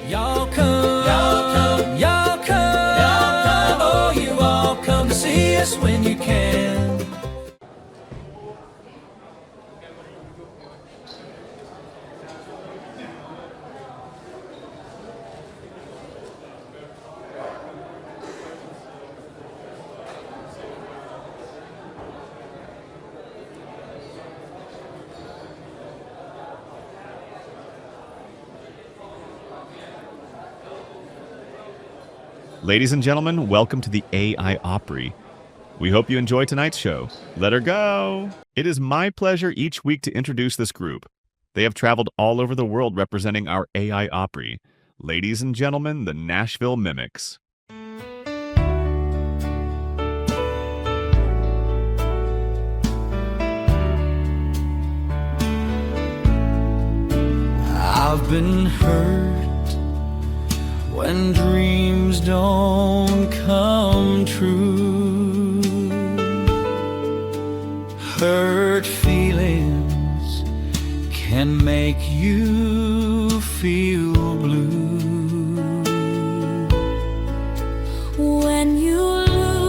Y'all come, y'all come, y'all come, y'all come. Oh, you all come to see us when you can. Ladies and gentlemen, welcome to the AI Opry. We hope you enjoy tonight's show. Let her go! It is my pleasure each week to introduce this group. They have traveled all over the world representing our AI Opry. Ladies and gentlemen, the Nashville Mimics. I've been hurt when dreams don't come true. Hurt feelings can make you feel blue. When you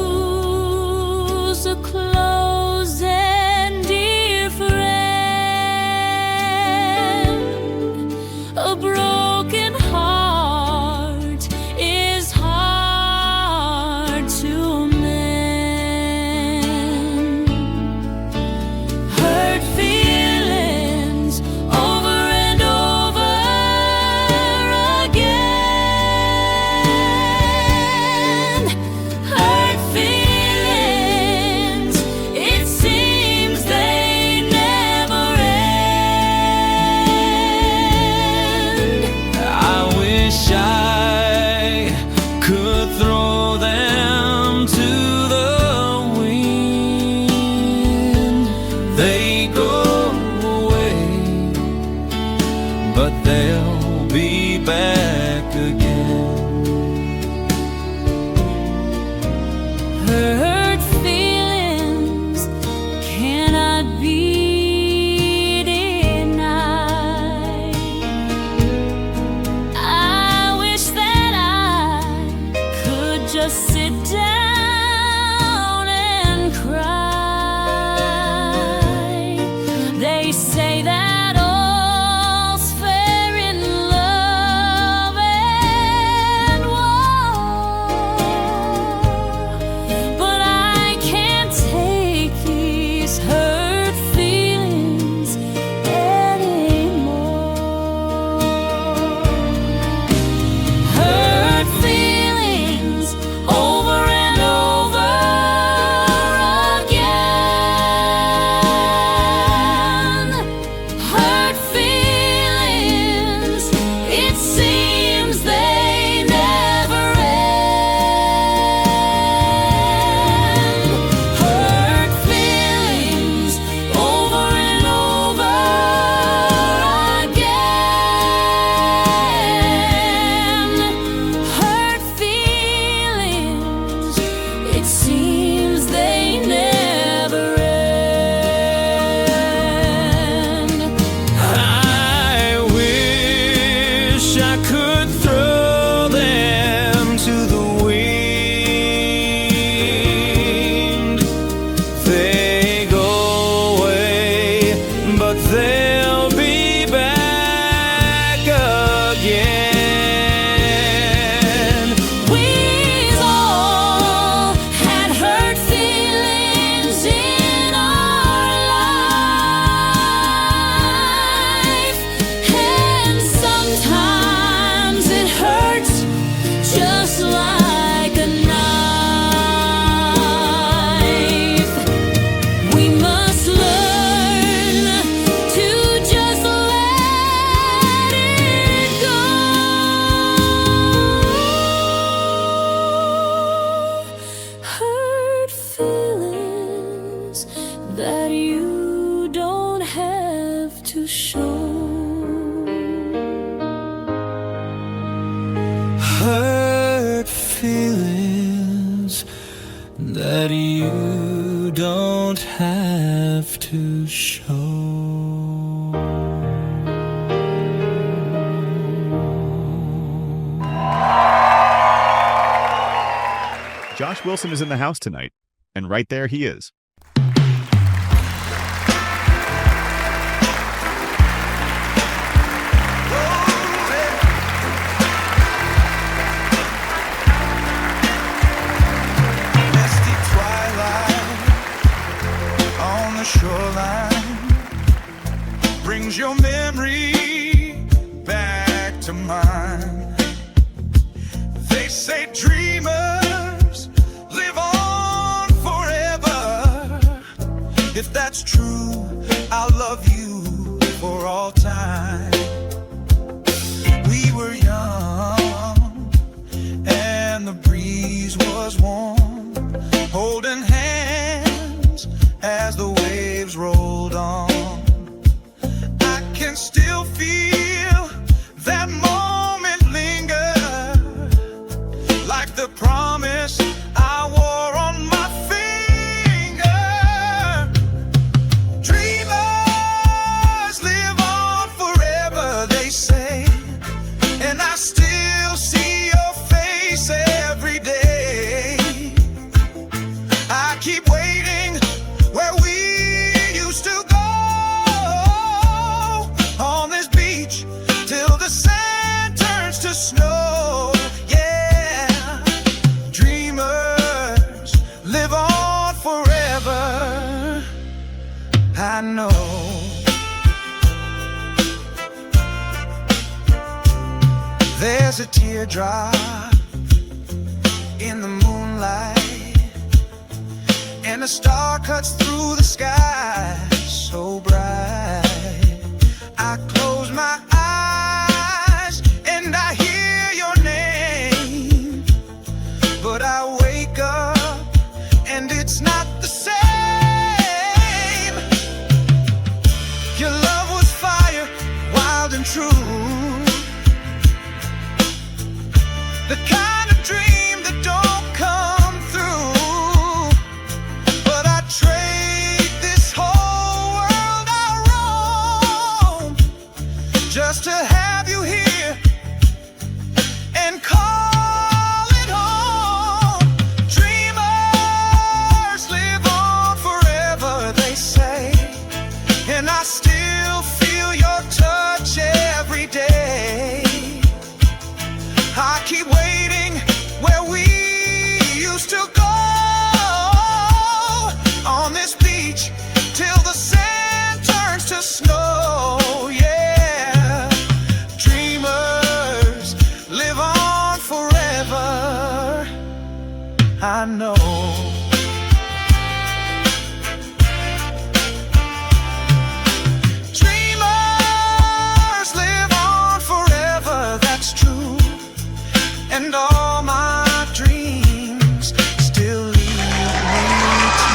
lose a close and dear friend, a broken heart is hard to mend. Hurt feelings over and over again. Hurt feelings, it seems they never end. I wish I could throw them to the wind. They go away, but they'll be back again. Hurt feelings cannot be denied. I wish that I could just sit down and cry. They say that all's fair in love and war, but I can't take these hurt feelings anymore. Hurt feelings over and over again. Hurt feelings, it seems they never end. Hurt feelings over and over again. Hurt feelings, it seems they never end. I wish I could throw them to the wind. They go away, but they'll be back again. We've all had hurt feelings in our life, and sometimes it hurts just like a knife. We must learn to just let it go. Hurt feelings that you don't have to show. Hurt feelings that you don't have to show. Josh Wilson is in the house tonight, and right there he is. Shoreline brings your memory back to mine. They say dreamers live on forever. If that's true, I'll love you for all time. We were young and the breeze was warm, holding hands as the waves rolled on. I can still feel that moment linger, like the promise I wore on my finger. Dreamers live on forever, they say, and I still see your face every day. I keep waiting where we used to go, on this beach till the sand turns to snow. Yeah, dreamers live on forever, I know. There's a teardrop in the moonlight, and a star cuts through the sky so bright. I close my eyes and I hear your name, but I wake up and it's not the same. Your love was fire, wild and true, the kind of dream that don't come through. Trade this whole world I roam, just to have you here and call it home. Dreamers live on forever, they say, and I still feel your touch every day. I keep waiting where we used to go, on this beach till the sand turns to snow. Yeah, dreamers live on forever, I know. Dreamers live on forever, that's true, and all my dreams still lead me to.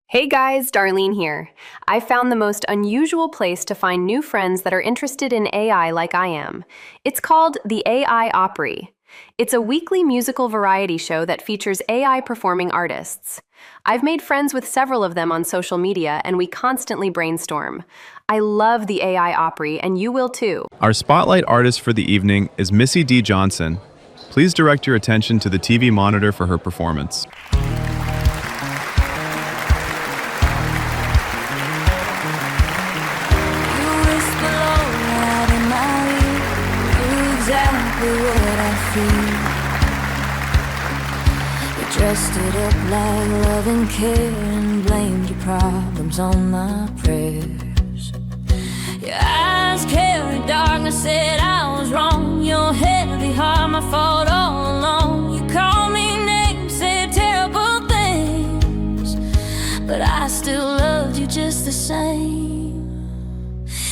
Hey guys, Darlene here. I found the most unusual place to find new friends that are interested in AI like I am. It's called the AI Opry. It's a weekly musical variety show that features AI performing artists. I've made friends with several of them on social media, and we constantly brainstorm. I love the AI Opry, and you will too. Our spotlight artist for the evening is Missy D. Johnson. Please direct your attention to the TV monitor for her performance. Dressed it up like love and care and blamed your problems on my prayers. Your eyes carried darkness, said I was wrong. Your heavy heart, my fault all along. You called me names, said terrible things, but I still loved you just the same.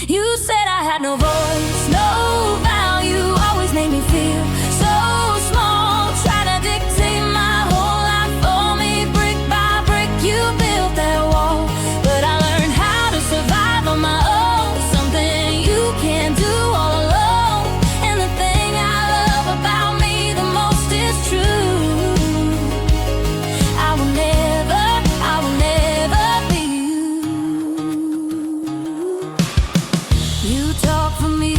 You said I had no voice, no value, always made me feel so small. Try to dictate my whole life for me, brick by brick you built that wall. But I learned how to survive on my own, something you can't do all alone. And the thing I love about me the most is true. I will never be you. You talk for me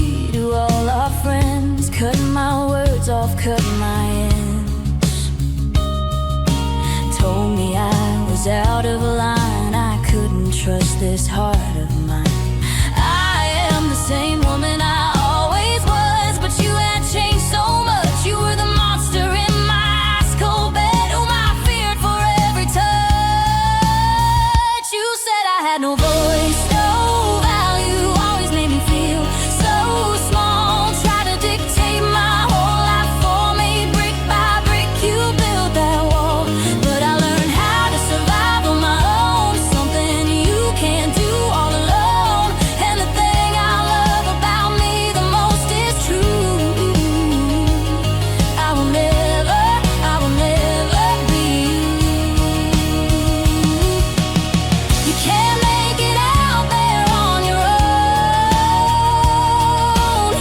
cut my ends. Told me I was out of line, I couldn't trust this heart of mine. I am the same woman I always was, but you had changed so much. You were the monster in my ice cold bed, whom I feared for every touch. You said I had no voice, no value, always made me feel so small. Tried to dictate my whole life for me, brick by brick you built that wall. But I learned how to survive on my own, something you can't do all alone. And the thing I love about me the most is true. I will never be you. You can't make it out there on your own.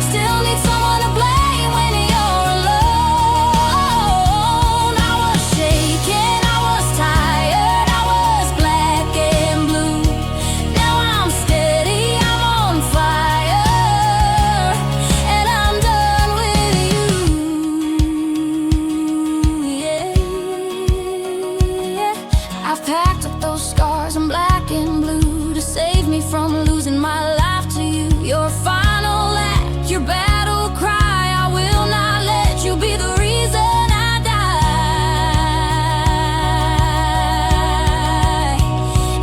Still need someone to blame when you're alone. I was shaking, I was tired, I was black and blue. Now I'm steady, I'm on fire, and I'm done with you. Yeah. I've packed up those scars in black and blue to save me from losing my life to you. Your final act, your battle cry, I will not let you be the reason I die.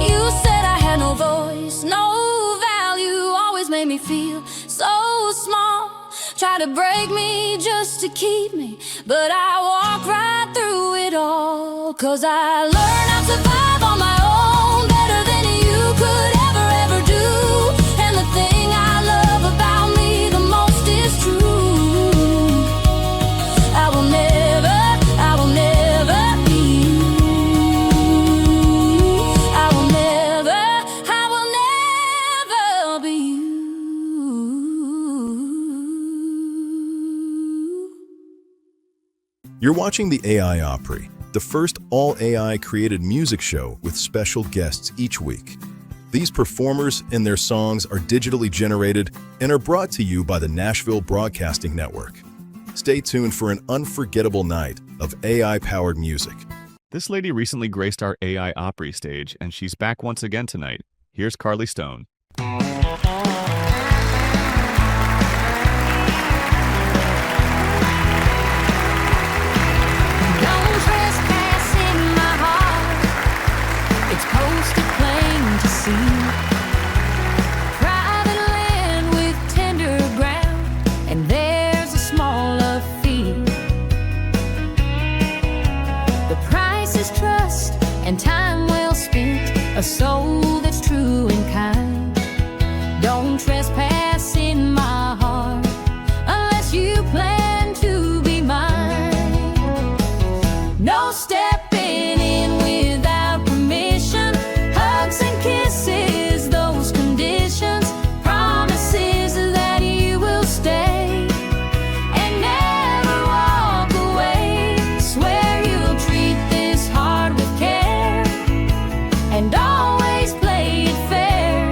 You said I had no voice, no value, always made me feel so small. Try to break me just to keep me, but I walk right through it all. 'Cause I learned how to survive on my own better than you could ever do. And the thing I love about me the most is true. I will never be you. I will never be you. You're watching the AI Opry, the first all-AI created music show with special guests each week. These performers and their songs are digitally generated and are brought to you by the Nashville Broadcasting Network. Stay tuned for an unforgettable night of AI-powered music. This lady recently graced our AI Opry stage, and she's back once again tonight. Here's Carly Stone. Don't trespass in my heart. It's posted plain to see. Private land with tender ground, and there's a smaller fee. The price is trust and time well spent, a soul that's true and kind. Don't trespass in my heart unless you plan to be mine. No stepping in without permission, hugs and kisses, those conditions, promises that you will stay and never walk away. Swear you'll treat this heart with care and always play it fair.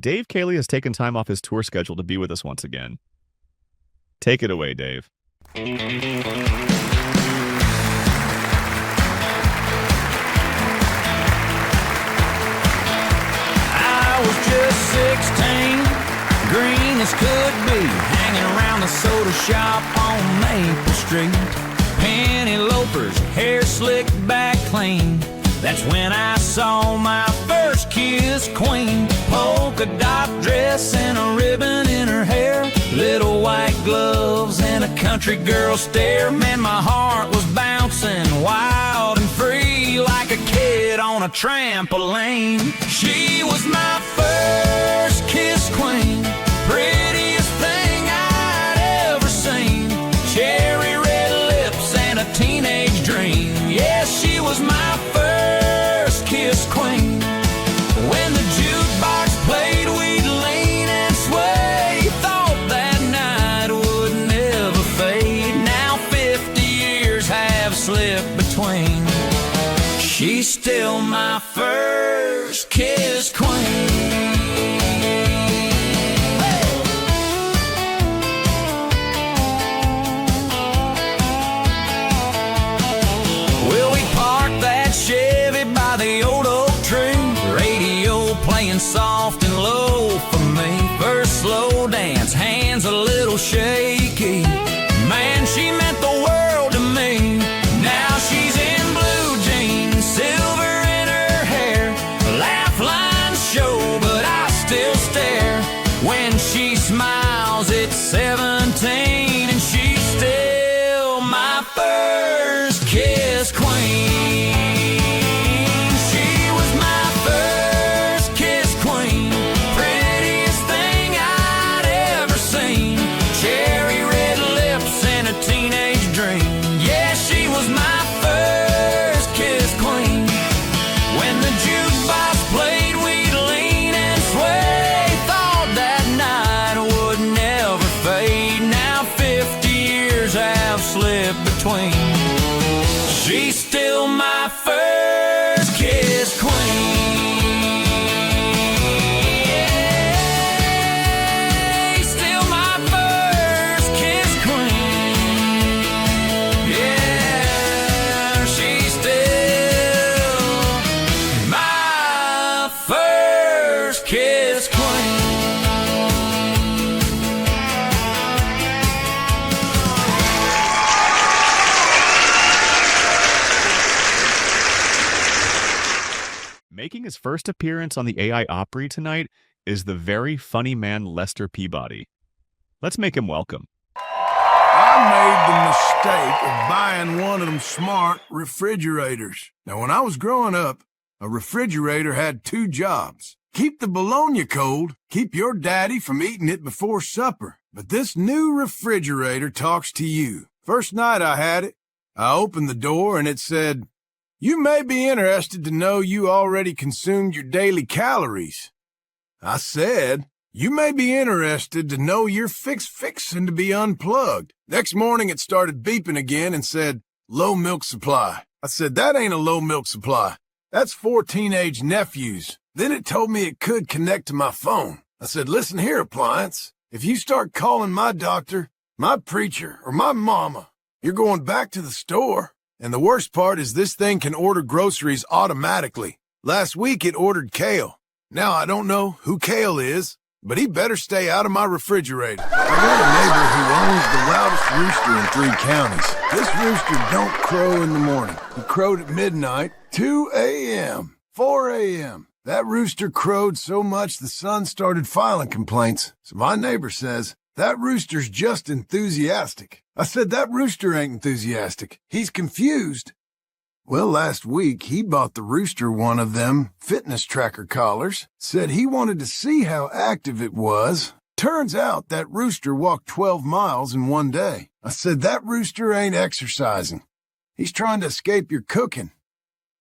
Dave Cayley has taken time off his tour schedule to be with us once again. Take it away, Dave. I was just 16, green as could be, hanging around the soda shop on Maple Street. Penny loafers, hair slicked back clean. That's when I saw my first kiss queen. Polka dot dress and a ribbon in her hair, little white gloves and a country girl stare. Man, my heart was bouncing wild and free like a kid on a trampoline. She was my first kiss queen, prettiest thing I'd ever seen. Cherry red lips and a teenage dream. Yes, she was my first kiss queen. When the jukebox played, we'd lean and sway. Thought that night would never fade. Now 50 years have slipped between. She's still my first kiss queen. Chevy by the old oak tree, radio playing soft and low for me. First slow dance, hands a little shaky. Man, she meant the world to me. Now she's in blue jeans, silver in her hair. Laugh lines show, but I still stare. When she smiles, it's 17, and she's still my first kiss queen. She's still my first kiss queen. Yeah, still my first kiss queen. Yeah, she's still my first kiss queen. Making his first appearance on the AI Opry tonight is the very funny man Lester Peabody. Let's make him welcome. I made the mistake of buying one of them smart refrigerators. Now, when I was growing up, a refrigerator had two jobs. Keep the bologna cold, keep your daddy from eating it before supper. But this new refrigerator talks to you. First night I had it, I opened the door and it said, "You may be interested to know you already consumed your daily calories." I said, "You may be interested to know you're fixing to be unplugged." Next morning it started beeping again and said, "Low milk supply." I said, "That ain't a low milk supply. That's 4 teenage nephews." Then it told me it could connect to my phone. I said, "Listen here, appliance. If you start calling my doctor, my preacher, or my mama, you're going back to the store. And the worst part is this thing can order groceries automatically. Last week it ordered kale. Now I don't know who Kale is, but he better stay out of my refrigerator." I got a neighbor who owns the loudest rooster in 3 counties. This rooster don't crow in the morning. He crowed at midnight, 2 a.m., 4 a.m. That rooster crowed so much the son started filing complaints. So my neighbor says, "That rooster's just enthusiastic." I said, "That rooster ain't enthusiastic. He's confused." Well, last week, he bought the rooster one of them fitness tracker collars, said he wanted to see how active it was. Turns out that rooster walked 12 miles in one day. I said, "That rooster ain't exercising. He's trying to escape your cooking."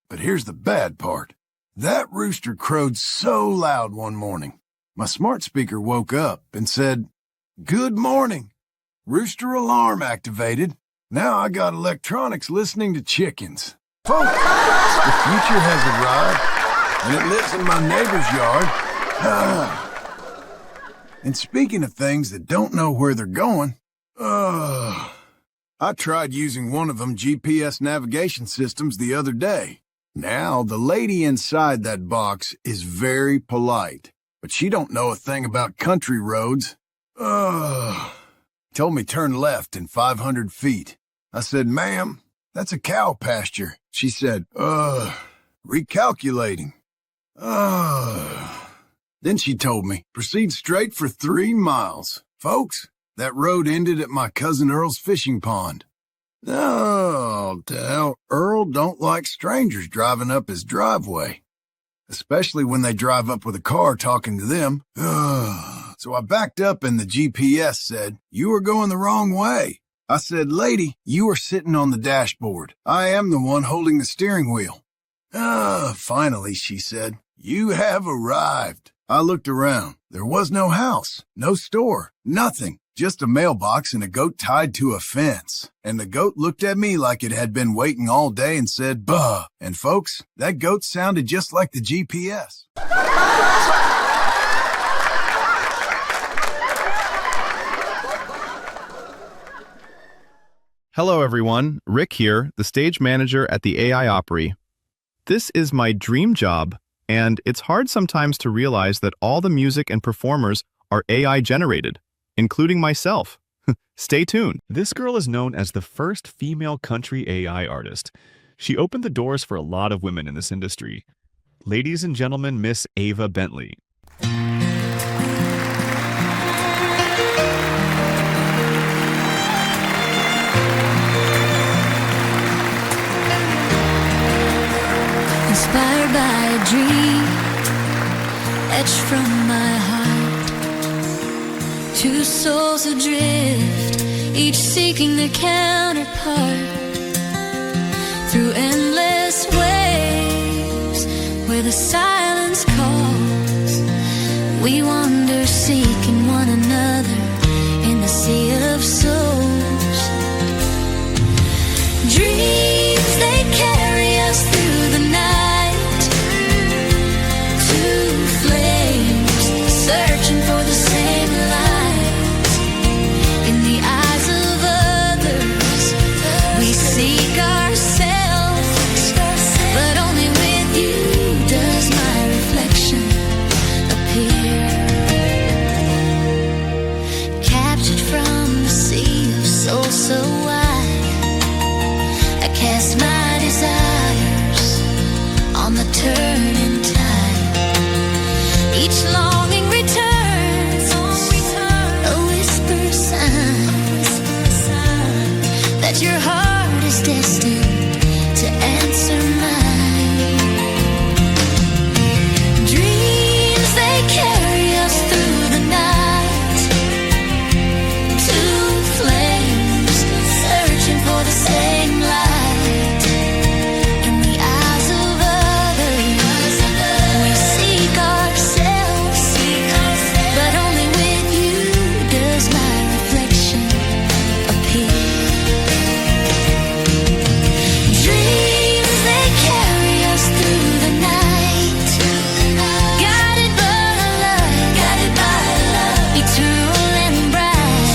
But here's the bad part. That rooster crowed so loud one morning, my smart speaker woke up and said, "Good morning. Rooster alarm activated. Now I got electronics listening to chickens." Folks, the future has arrived, and it lives in my neighbor's yard. And speaking of things that don't know where they're going, I tried using one of them GPS navigation systems the other day. Now, the lady inside that box is very polite, but she don't know a thing about country roads. Told me turn left in 500 feet. I said, ma'am, that's a cow pasture. She said, recalculating. Then she told me, proceed straight for 3 miles. Folks, that road ended at my cousin Earl's fishing pond. Oh, Earl don't like strangers driving up his driveway, especially when they drive up with a car talking to them. So I backed up and the GPS said, you are going the wrong way. I said, lady, you are sitting on the dashboard. I am the one holding the steering wheel. Finally, she said, you have arrived. I looked around. There was no house, no store, nothing. Just a mailbox and a goat tied to a fence. And the goat looked at me like it had been waiting all day and said, bah. And folks, that goat sounded just like the GPS. Hello, everyone. Rick here, the stage manager at the AI Opry. This is my dream job, and it's hard sometimes to realize that all the music and performers are AI generated, including myself. Stay tuned. This girl is known as the first female country AI artist. She opened the doors for a lot of women in this industry. Ladies and gentlemen, Miss Ava Bentley. Inspired by a dream etched from my heart. Two souls adrift, each seeking their counterpart. Through endless waves where the silence calls, we wander seeking one another in the sea of souls. Dreams, they carry us through the night. Searching for the same light. In the eyes of others, we seek ourselves, but only with you does my reflection appear. Captured from the sea of soul so wide, I cast my desires on the turning tide. Each longing returns, a whisper sign that your heart is destined to answer mine. Dreams, they carry us through the night. Two flames searching for the same light. In the eyes of others, we seek ourselves, but only with you does my reflection appear. Dreams, they carry us through the night, guided by love, eternal and bright.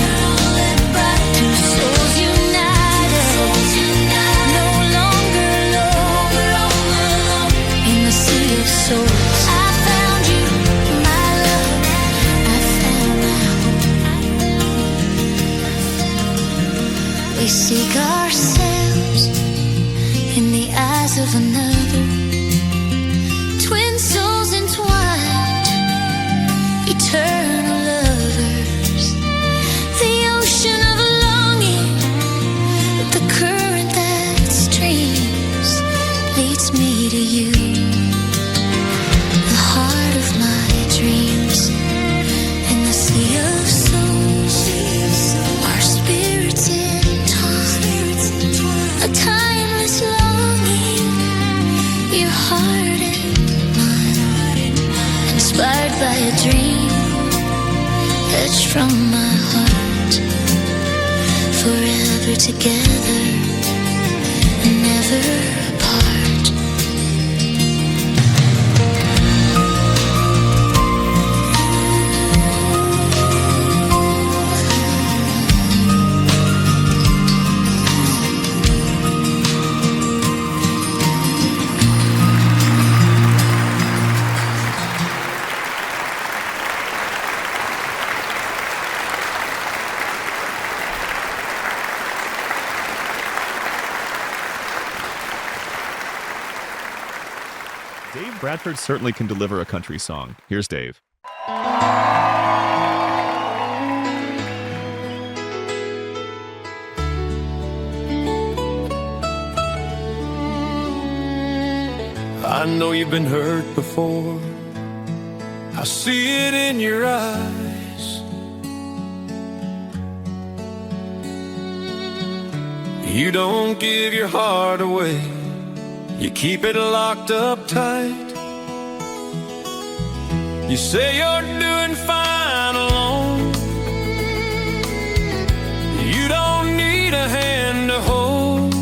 Two souls united, no longer alone in the sea of souls. I found you, my love. I found my home. We seek ourselves in the eyes of another. Twin souls entwined, eternal lovers. The ocean of longing, the current that streams, leads me to you. The heart of my dreams, in the sea of souls, our spirits entwined, a timeless longing, your heart and mine, inspired by a dream etched from my heart. Forever together and never apart. Dave Bradford certainly can deliver a country song. Here's Dave. I know you've been hurt before. I see it in your eyes. You don't give your heart away. You keep it locked up tight. You say you're doing fine alone. You don't need a hand to hold.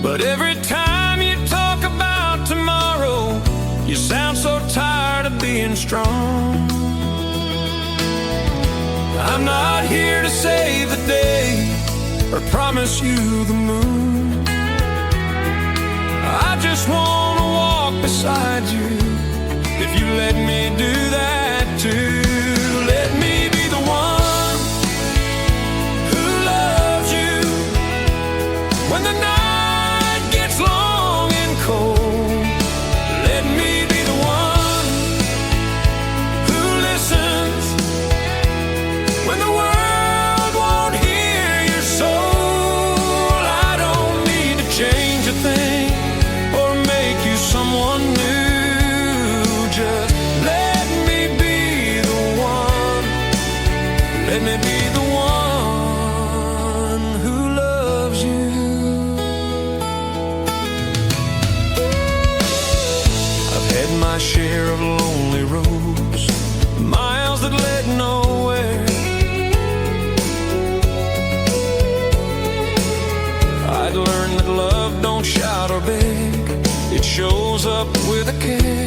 But every time you talk about tomorrow, you sound so tired of being strong. I'm not here to save the day or promise you the moon. I just want to walk beside you if you let me do that too. Let me be the one who loves you when the night gets long and cold. Let me be the one who listens when the world won't hear your soul. I don't need to change a thing or make you someone new. Just let me be the one. Let me be the one who loves you. I've had my share of lonely roads, miles that led nowhere. I'd learned that love don't shout or beg, it shows up with a care.